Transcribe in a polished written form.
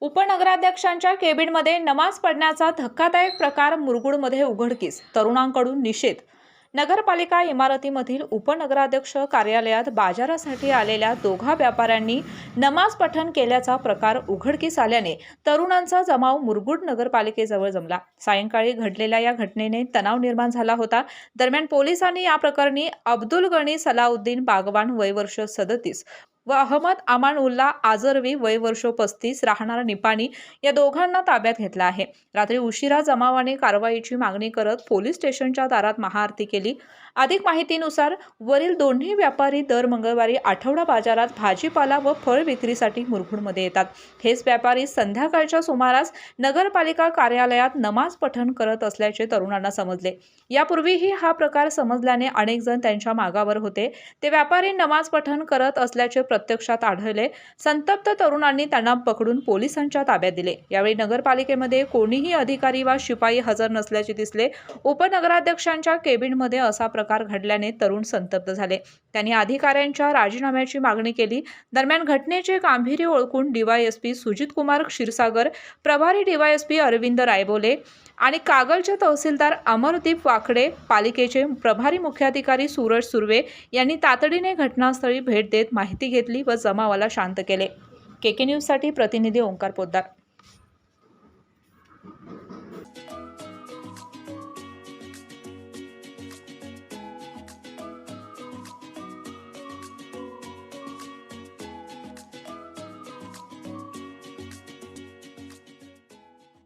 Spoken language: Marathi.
उपनगराध्यक्षांच्या केबिनमध्ये नमाज पढण्याचा धक्कादायक प्रकार मुरगुडमध्ये उघडकीस, तरुणांकडून निषेध. नगरपालिका इमारतीमधील उपनगराध्यक्ष कार्यालयात बाजारासाठी आलेल्या दोघा व्यापाऱ्यांनी नमाज पठण केल्याचा प्रकार उघडकीस आल्याने तरुणांचा जमाव मुरगुड नगरपालिकेजवळ जमला. सायंकाळी घडलेल्या या घटनेने तणाव निर्माण झाला होता. दरम्यान पोलिसांनी या प्रकरणी अब्दुल गनी सलाउद्दीन बागवान वय वर्ष 37 व अहमद अमानउल्ला आजरवी वय वर्ष 35 राहणार निपाणी या दोघांना ताब्यात घेतला आहे. रात्री उशिरा जमावाने कारवाईची मागणी करत पोलीस स्टेशनच्या दारात महाआरती केली. अधिक माहितीनुसार वरील दोन्ही व्यापारी दर मंगळवारी आठवडा बाजारात भाजीपाला व फळ विक्रीसाठी मुरगुडमध्ये येतात. हेच व्यापारी संध्याकाळच्या सुमारास नगरपालिका कार्यालयात नमाज पठण करत असल्याचे तरुणांना समजले. यापूर्वीही हा प्रकार समजल्याने अनेक जण त्यांच्या मागावर होते. ते व्यापारी नमाज पठण करत असल्याचे प्रत्यक्षात आढळले. संतप्त तरुणांनी त्यांना पकडून पोलिसांच्या ताब्यात दिले. यावेळी नगरपालिकेमध्ये कोणीही अधिकारी वा शिपाई हजर नसल्याचे दिसले. उपनगराध्यक्षांच्या केबिनमध्ये असा प्रकार घडल्याने तरुण संतप्त झाले. त्यांनी अधिकाऱ्यांच्या राजीनाम्याची मागणी केली. दरम्यान घटनेचे गांभीर्य ओळखून डीवायएसपी सुजित कुमार क्षीरसागर, प्रभारी डीवायएसपी अरविंद रायबोले आणि कागलचे तहसीलदार अमरदीप वाकडे, पालिकेचे प्रभारी मुख्याधिकारी सूरज सुर्वे यांनी तातडीने घटनास्थळी भेट देत माहिती घेतली व जमावाला शांत केले. केके न्यूजसाठी प्रतिनिधी ओंकार पोद्दार.